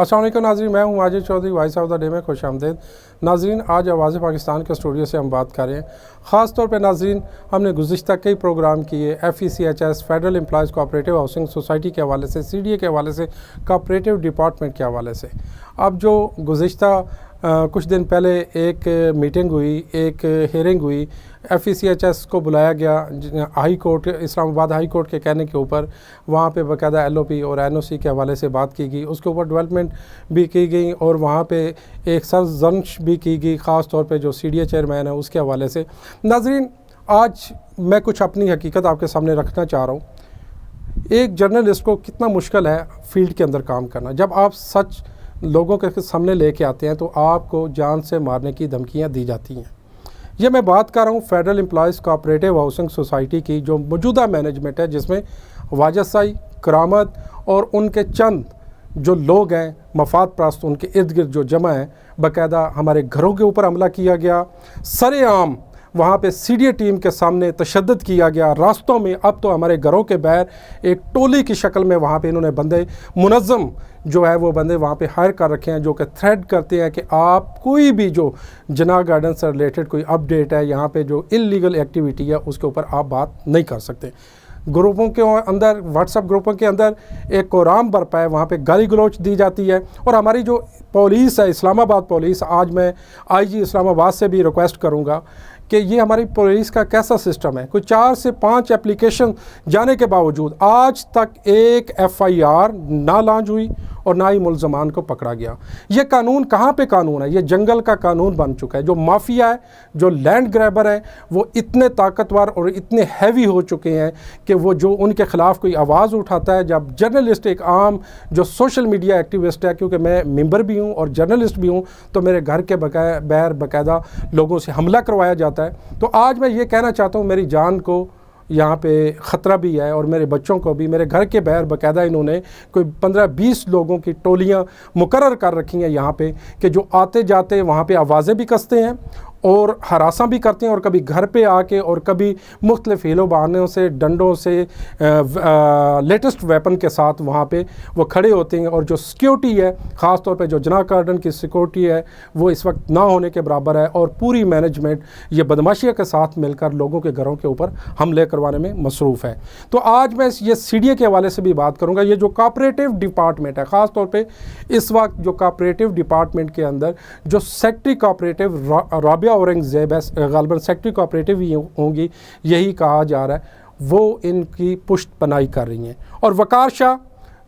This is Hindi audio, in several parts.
अस्सलाम वालेकुम नाज़रीन, मैं हूं Majid Chaudhary, voice of the day में खुश आमदीद। नाज़रीन, आज आवाज़ पाकिस्तान के स्टूडियो से हम बात कर रहे हैं। ख़ास तौर पे नाज़रीन, हमने गुज़िश्ता कई प्रोग्राम किए FECHS federal employees cooperative housing society के हवाले से, CDA के हवाले से, कोऑपरेटिव डिपार्टमेंट के हवाले से। अब जो गुज़िश्ता कुछ दिन पहले एक मीटिंग हुई, एक हियरिंग हुई, FECHS को बुलाया गया high court, Islamabad high court के कहने के ऊपर। वहाँ पे बाकायदा LOP और NOC के हवाले से बात की गई, उसके ऊपर डेवलपमेंट भी की गई और वहाँ पे एक सरजंश भी की गई, ख़ास तौर पे जो CDA चेयरमैन है उसके हवाले से। नाज़रीन, आज मैं कुछ अपनी हकीकत आपके सामने रखना चाह रहा हूँ। एक जर्नलिस्ट को कितना मुश्किल है फील्ड के अंदर काम करना। जब आप सच लोगों के सामने लेके आते हैं तो आपको जान से मारने की धमकियाँ दी जाती हैं। ये मैं बात कर रहा हूँ federal employees cooperative housing society की, जो मौजूदा मैनेजमेंट है, जिसमें वाजिद साई, करामत और उनके चंद जो लोग हैं मफाद प्रस्त, उनके इर्द गिर्द जो जमा है, बाकायदा हमारे घरों के ऊपर हमला किया गया, सरेआम वहाँ पे CDA टीम के सामने तशद्दुद किया गया रास्तों में। अब तो हमारे घरों के बाहर एक टोली की शक्ल में वहाँ पे इन्होंने बंदे मुनज़्ज़म जो है वो बंदे वहाँ पे हायर कर रखे हैं, जो कि थ्रेट करते हैं कि आप कोई भी जो जना गार्डन से रिलेटेड कोई अपडेट है, यहाँ पे जो इल्लीगल एक्टिविटी है, उसके ऊपर आप बात नहीं कर सकते। ग्रुपों के अंदर, व्हाट्सएप ग्रुपों के अंदर एक कोराम बरपा है, वहाँ पे गाली गलौच दी जाती है। और हमारी जो पुलिस है, इस्लामाबाद पुलिस, आज मैं IG इस्लामाबाद से भी रिक्वेस्ट करूँगा कि ये हमारी पुलिस का कैसा सिस्टम है। कोई 4 से 5 एप्लीकेशन जाने के बावजूद आज तक एक FIR ना लॉन्च हुई और ना ही मुल्ज़मान को पकड़ा गया। ये कानून कहाँ पे कानून है? ये जंगल का कानून बन चुका है। जो माफिया है, जो लैंड ग्रैबर है, वो इतने ताकतवर और इतने हैवी हो चुके हैं कि वो जो उनके ख़िलाफ़ कोई आवाज़ उठाता है, जब जर्नलिस्ट, एक आम जो सोशल मीडिया एक्टिविस्ट है, क्योंकि मैं मेंबर भी हूँ और जर्नलिस्ट भी हूँ, तो मेरे घर के बाहर बाकायदा लोगों से हमला करवाया जाता है। तो आज मैं ये कहना चाहता हूँ, मेरी जान को यहाँ पे ख़तरा भी है और मेरे बच्चों को भी। मेरे घर के बाहर बाकायदा इन्होंने कोई 15-20 लोगों की टोलियाँ मुकर्रर कर रखी हैं यहाँ पे, कि जो आते जाते वहाँ पे आवाज़ें भी कसते हैं और हरासा भी करते हैं, और कभी घर पे आके और कभी मुख्तलिफ़ हीलों बहानों से, डंडों से, लेटेस्ट वेपन के साथ वहाँ पे वो खड़े होते हैं। और जो सिक्योरिटी है, ख़ास तौर पे जो जना गार्डन की सिक्योरिटी है, वो इस वक्त ना होने के बराबर है। और पूरी मैनेजमेंट ये बदमाशियों के साथ मिलकर लोगों के घरों के ऊपर हमले करवाने में मसरूफ़ है। तो आज मैं ये CDA के हवाले से भी बात करूँगा। ये जो कोऑपरेटिव डिपार्टमेंट है, ख़ास तौर पर इस वक्त जो कोऑपरेटिव डिपार्टमेंट के अंदर जो सेक्रेटरी कोऑपरेटिव राबिया औरंगज़ेब गालिबन सेक्रेटरी कोऑपरेटिव ही होंगी, यही कहा जा रहा है, वो इनकी पुष्ट पनाही कर रही हैं। और वकार शाह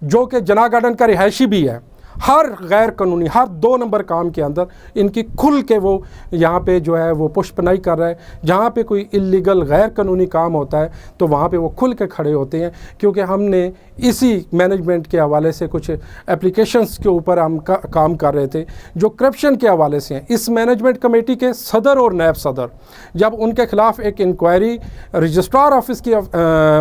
जो कि जना गार्डन का रिहायशी भी है, हर गैर कानूनी, हर 2 नंबर काम के अंदर इनकी खुल के वो यहाँ पे जो है वो पुष्पनाई कर रहा है। जहाँ पे कोई इल्लीगल गैर कानूनी काम होता है तो वहाँ पे वो खुल के खड़े होते हैं। क्योंकि हमने इसी मैनेजमेंट के हवाले से कुछ एप्लीकेशंस के ऊपर हम काम कर रहे थे जो करप्शन के हवाले से हैं। इस मैनेजमेंट कमेटी के सदर और नायब सदर, जब उनके ख़िलाफ़ एक इंक्वायरी रजिस्ट्रार ऑफिस की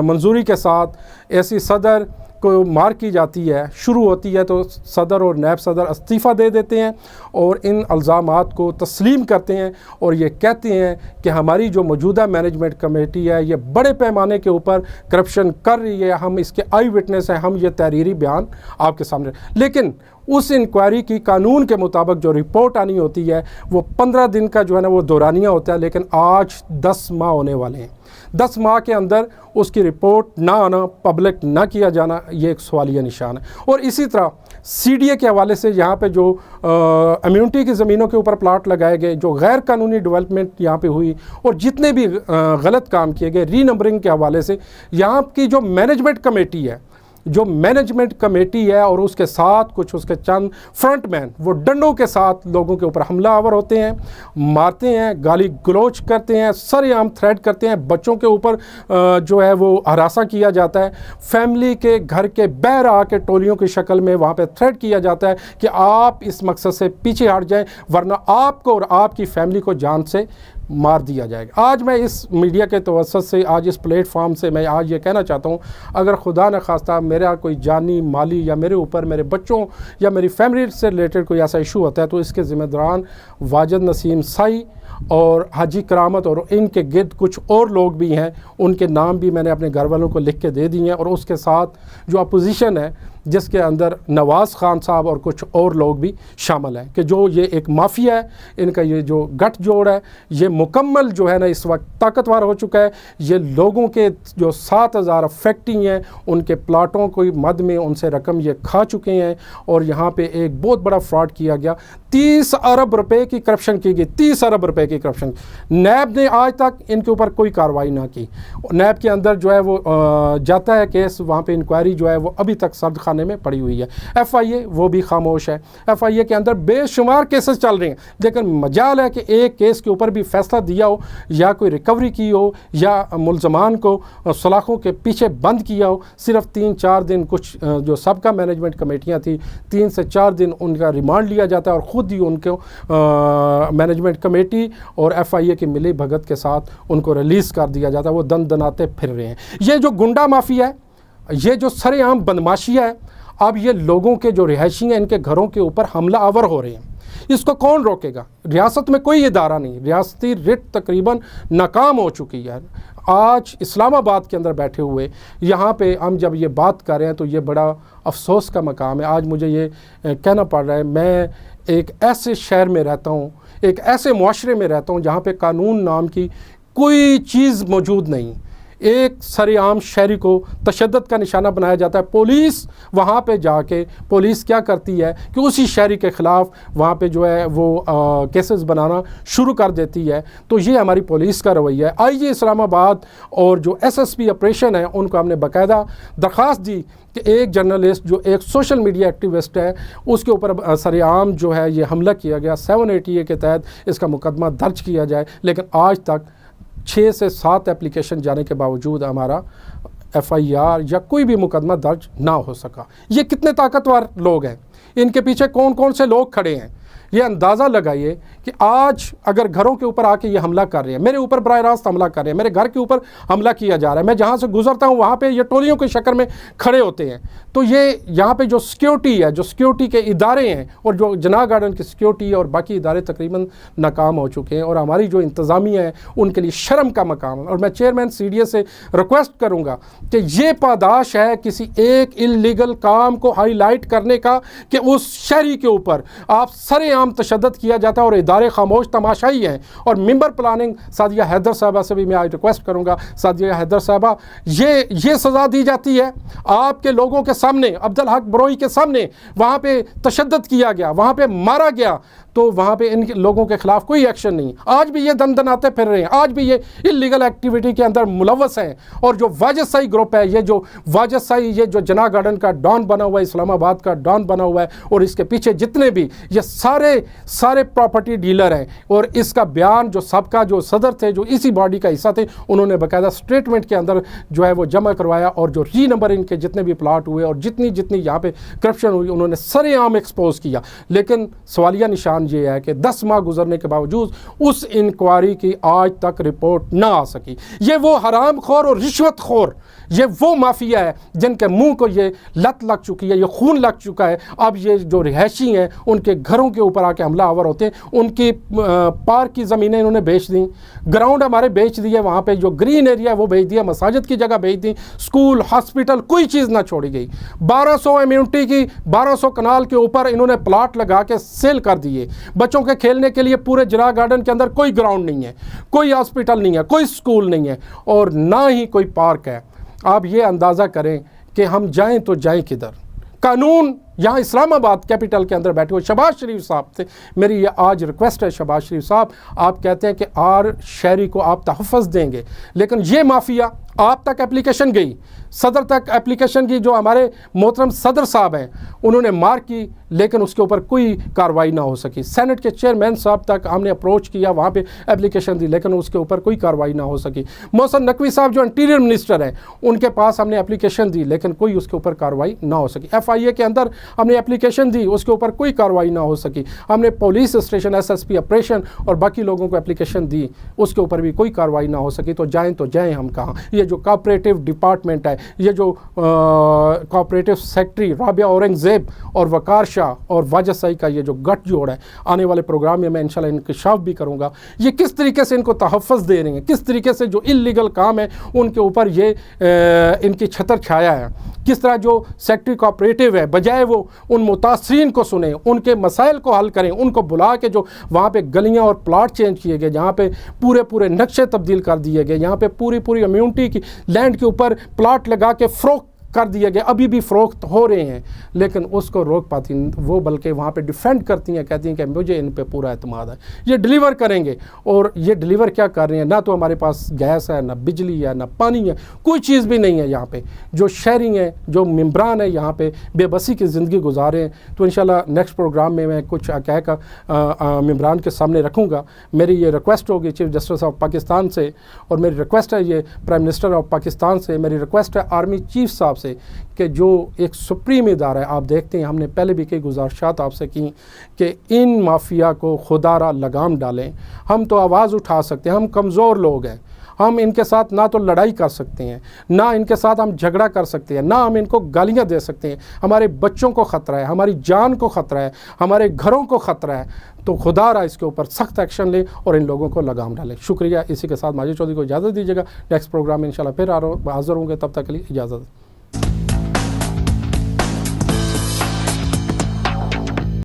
मंजूरी के साथ ऐसी सदर को मार की जाती है, शुरू होती है, तो सदर और नायब सदर इस्तीफ़ा दे देते हैं और इन इल्ज़ामात को तस्लीम करते हैं और ये कहते हैं कि हमारी जो मौजूदा मैनेजमेंट कमेटी है ये बड़े पैमाने के ऊपर करप्शन कर रही है, हम इसके आई विटनेस हैं, हम ये तहरीरी बयान आपके सामने। लेकिन उस इंक्वायरी की कानून के मुताबिक जो रिपोर्ट आनी होती है वो 15 दिन का जो है ना वो दौरानिया होता है, लेकिन आज 10 माह होने वाले हैं। 10 माह के अंदर उसकी रिपोर्ट ना आना, पब्लिक ना किया जाना, ये एक सवालिया निशान है। और इसी तरह CDA के हवाले से यहाँ पे जो इम्यूनिटी की ज़मीनों के ऊपर प्लाट लगाए गए, जो गैर कानूनी डेवलपमेंट यहाँ पे हुई और जितने भी गलत काम किए गए, री नंबरिंग के हवाले से यहाँ की जो मैनेजमेंट कमेटी है और उसके साथ कुछ उसके चंद फ्रंटमैन, वो डंडों के साथ लोगों के ऊपर हमलावर होते हैं, मारते हैं, गाली गलौच करते हैं, सरेआम थ्रेट करते हैं। बच्चों के ऊपर जो है वो हरासा किया जाता है। फैमिली के घर के बाहर आके टोलियों की शक्ल में वहाँ पे थ्रेट किया जाता है कि आप इस मकसद से पीछे हट जाएं, वरना आपको और आपकी फैमिली को जान से मार दिया जाएगा। आज मैं इस मीडिया के तवज्जुह से, आज इस प्लेटफॉर्म से मैं आज ये कहना चाहता हूँ, अगर खुदा न खास्ता मेरा कोई जानी, माली या मेरे ऊपर, मेरे बच्चों या मेरी फैमिली से रिलेटेड कोई ऐसा इशू होता है तो इसके ज़िम्मेदार वाजिद नसीम साई और हाजी करामत और इनके गिर्द कुछ और लोग भी हैं। उनके नाम भी मैंने अपने घर वालों को लिख के दे दिए हैं। और उसके साथ जो अपोजिशन है जिसके अंदर नवाज़ खान साहब और कुछ और लोग भी शामिल हैं, कि जो ये एक माफिया है, इनका ये जो गठजोड़ है ये मुकम्मल जो है ना इस वक्त ताकतवर हो चुका है। ये लोगों के जो 7,000 फैक्ट्री हैं उनके प्लाटों को मद में उनसे रकम ये खा चुके हैं, और यहाँ पे एक बहुत बड़ा फ्रॉड किया गया। 30 अरब रुपए की करप्शन की गई, 30 अरब रुपए की करप्शन। नैब ने आज तक इनके ऊपर कोई कार्रवाई ना की। नैब के अंदर जो है वो जाता है केस, वहाँ पे इंक्वायरी जो है वो अभी तक सर्द खाने में पड़ी हुई है। FIA वो भी खामोश है। FIA के अंदर बेशुमार केसेस चल रहे हैं, लेकिन मजाल है कि एक केस के ऊपर भी फैसला दिया हो या कोई रिकवरी की हो या मुलजमान को सलाखों के पीछे बंद किया हो। सिर्फ 3-4 दिन कुछ जो सबका मैनेजमेंट कमेटियाँ थी, 3 से 4 दिन उनका रिमांड लिया जाता है और ख़ुद ही उनको मैनेजमेंट कमेटी और FIA की मिली भगत के साथ उनको रिलीज़ कर दिया जाता है। वो दन दनाते फिर रहे हैं। ये जो गुंडा माफिया है, ये जो सरेआम बदमाशिया है, अब ये लोगों के जो रिहायशी हैं इनके घरों के ऊपर हमला आवर हो रहे हैं। इसको कौन रोकेगा? रियासत में कोई इदारा नहीं, रियासती रिट तकरीबन नाकाम हो चुकी है। आज इस्लामाबाद के अंदर बैठे हुए यहाँ पे हम जब ये बात कर रहे हैं तो ये बड़ा अफसोस का मकाम है। आज मुझे ये कहना पड़ रहा है, मैं एक ऐसे शहर में रहता हूँ, एक ऐसे मुआशरे में रहता हूँ जहाँ पे कानून नाम की कोई चीज़ मौजूद नहीं। एक सरेआम शहरी को तशद्दुद का निशाना बनाया जाता है। पुलिस वहाँ पे जाके पुलिस क्या करती है कि उसी शहरी के ख़िलाफ़ वहाँ पे जो है वो केसेस बनाना शुरू कर देती है। तो ये हमारी पुलिस का रवैया है। IG इस्लामाबाद और जो SSP ऑपरेशन है उनको हमने बाकायदा दरख्वास्त दी कि एक जर्नलिस्ट जो एक सोशल मीडिया एक्टिविस्ट है उसके ऊपर सरेआम जो है ये हमला किया गया, 780A के तहत इसका मुकदमा दर्ज किया जाए। लेकिन आज तक 6 से 7 एप्लीकेशन जाने के बावजूद हमारा FIR या कोई भी मुकदमा दर्ज ना हो सका। ये कितने ताकतवर लोग हैं, इनके पीछे कौन कौन से लोग खड़े हैं। ये अंदाज़ा लगाइए कि आज अगर घरों के ऊपर आके ये हमला कर रहे हैं, मेरे ऊपर बराह रास्त हमला कर रहे हैं, मेरे घर के ऊपर हमला किया जा रहा है, मैं जहाँ से गुजरता हूँ वहाँ पे ये टोलियों के शक्ल में खड़े होते हैं। तो ये यहाँ पे जो सिक्योरिटी है, जो सिक्योरिटी के इदारे हैं और जो जना गार्डन की सिक्योरिटी है और बाकी इदारे तकरीबन नाकाम हो चुके हैं, और हमारी जो इंतज़ामिया है उनके लिए शर्म का मकाम है। और मैं चेयरमैन CDA से रिक्वेस्ट करूँगा कि ये पादाश है किसी एक इल्लीगल काम को हाईलाइट करने का कि उस शहरी के ऊपर आप सरेआम तशद्दुद किया जाता है और इदारे खामोश तमाशाई हैं। और मेंबर प्लानिंग सादिया हैदर साहबा से भी मैं आज रिक्वेस्ट करूंगा, सादिया हैदर साहबा ये सज़ा दी जाती है आपके लोगों के सामने, अब्दुल हक बरोई के सामने वहाँ पे तशद्दुद किया गया, वहाँ पे मारा गया, तो वहाँ पे इन लोगों के ख़िलाफ़ कोई एक्शन नहीं। आज भी ये दनदनाते फिर रहे हैं, आज भी ये इल्लीगल एक्टिविटी के अंदर मुलव्वस हैं। और जो वाजिद ग्रुप है, ये जो वाजिद ये जो जना गार्डन का डॉन बना हुआ है, इस्लामाबाद का डॉन बना हुआ है, और इसके पीछे जितने भी ये सारे प्रॉपर्टी डीलर हैं। और इसका बयान जो सबका जो सदर थे, जो इसी बॉडी का हिस्सा थे, उन्होंने बाकायदा स्टेटमेंट के अंदर जो है वो जमा करवाया, और जो री नंबर इनके जितने भी प्लाट हुए और जितनी यहाँ पे करप्शन हुई उन्होंने सरेआम एक्सपोज किया। लेकिन सवालिया निशान ये है कि 10 माह गुजरने के बावजूद उस इंक्वायरी की आज तक रिपोर्ट ना आ सकी। ये वो हरामखोर और रिश्वतखोर, ये वो माफिया है जिनके मुंह को ये लत लग चुकी है, ये खून लग चुका है। अब ये जो रिहायशी हैं उनके घरों के ऊपर आके हमला आवर होते हैं। उनकी पार्क की ज़मीनें इन्होंने बेच दी, ग्राउंड हमारे बेच दिए, वहाँ पे जो ग्रीन एरिया है वो बेच दिया, मसाजिद की जगह बेच दी, स्कूल हॉस्पिटल कोई चीज़ ना छोड़ी गई। 1200 इम्यूनिटी की 1200 कनाल के ऊपर इन्होंने प्लाट लगा के सेल कर दिए। बच्चों के खेलने के लिए पूरे जना गार्डन के अंदर कोई ग्राउंड नहीं है, कोई हॉस्पिटल नहीं है, कोई स्कूल नहीं है, और ना ही कोई पार्क है। आप ये अंदाज़ा करें कि हम जाएं तो जाएं किधर। कानून यहाँ इस्लामाबाद कैपिटल के अंदर बैठे हुए शहबाज शरीफ साहब से मेरी ये आज रिक्वेस्ट है, शहबाज शरीफ साहब, आप कहते हैं कि आर शहरी को आप तहफ़्फ़ुज़ देंगे, लेकिन ये माफिया आप तक एप्लीकेशन गई, सदर तक एप्लीकेशन की, जो हमारे मोहतरम सदर साहब हैं उन्होंने मार्क की, लेकिन उसके ऊपर कोई कार्रवाई ना हो सकी। सेनेट के चेयरमैन साहब तक हमने अप्रोच किया, वहाँ पे एप्लीकेशन दी, लेकिन उसके ऊपर कोई कार्रवाई ना हो सकी। मोहसिन नकवी साहब जो इंटीरियर मिनिस्टर हैं उनके पास हमने एप्लीकेशन दी, लेकिन कोई उसके ऊपर कार्रवाई ना हो सकी। FIA के अंदर हमने एप्लीकेशन दी, उसके ऊपर कोई कार्रवाई ना हो सकी। हमने पुलिस स्टेशन, SSP ऑपरेशन और बाकी लोगों को एप्लीकेशन दी, उसके ऊपर भी कोई कार्रवाई ना हो सकी। तो जाएं हम कहाँ? ये जो कोऑपरेटिव डिपार्टमेंट है, ये जो कोऑपरेटिव सेक्रेटरी राबिया औरंगज़ेब और वकार शाह और वाजिद सईद का ये जो गठजोड़ है, आने वाले प्रोग्राम में मैं इंशाल्लाह इंकशाफ भी करूँगा, ये किस तरीके से इनको तहफ़्फ़ुज़ दे रहे हैं, किस तरीके से जो इल्लीगल काम है उनके ऊपर ये इनकी छतर छाया है, किस तरह जो सेक्रेटरी कोऑपरेटिव है बजाय वो उन मुतासरीन को सुने, उनके मसाइल को हल करें, उनको बुला के जो वहाँ पे गलियाँ और प्लाट चेंज किए गए, जहाँ पे पूरे नक्शे तब्दील कर दिए गए, यहाँ पे पूरी इम्यूनिटी की लैंड के ऊपर प्लाट लगा के फ़रोख्त कर दिए गए, अभी भी फ़रोख्त हो रहे हैं, लेकिन उसको रोक पाती वो, बल्कि वहाँ पे डिफेंड करती हैं, कहती हैं कि मुझे इन पे पूरा एतमाद है, ये डिलीवर करेंगे। और ये डिलीवर क्या कर रहे हैं? ना तो हमारे पास गैस है, ना बिजली है, ना पानी है, कोई चीज़ भी नहीं है यहाँ पे। जो शहरी हैं, जो मेम्बरान है यहाँ पे बेबसी की ज़िंदगी गुजारे हैं। तो इंशाल्लाह नेक्स्ट प्रोग्राम में मैं कुछ हक़ाइक़ मेम्बरान के सामने रखूँगा। मेरी ये रिक्वेस्ट होगी चीफ़ जस्टिस ऑफ पाकिस्तान से, और मेरी रिक्वेस्ट है ये प्राइम मिनिस्टर ऑफ पाकिस्तान से, मेरी रिक्वेस्ट है आर्मी चीफ साहब से कि जो एक सुप्रीम इदारा है, आप देखते हैं हमने पहले भी कई गुजारिशात आपसे की कि इन माफिया को खुदारा लगाम डालें। हम तो आवाज़ उठा सकते हैं, हम कमज़ोर लोग हैं, हम इनके साथ ना तो लड़ाई कर सकते हैं, ना इनके साथ हम झगड़ा कर सकते हैं, ना हम इनको गालियां दे सकते हैं। हमारे बच्चों को ख़तरा है, हमारी जान को ख़तरा है, हमारे घरों को ख़तरा है। तो खुदारा इसके ऊपर सख्त एक्शन ले और इन लोगों को लगाम डालें। शुक्रिया। इसी के साथ माजिद चौधरी को इजाज़त दीजिएगा। नेक्स्ट प्रोग्राम में इंशाल्लाह फिर हाज़िर होंगे, तब तक के लिए इजाज़त।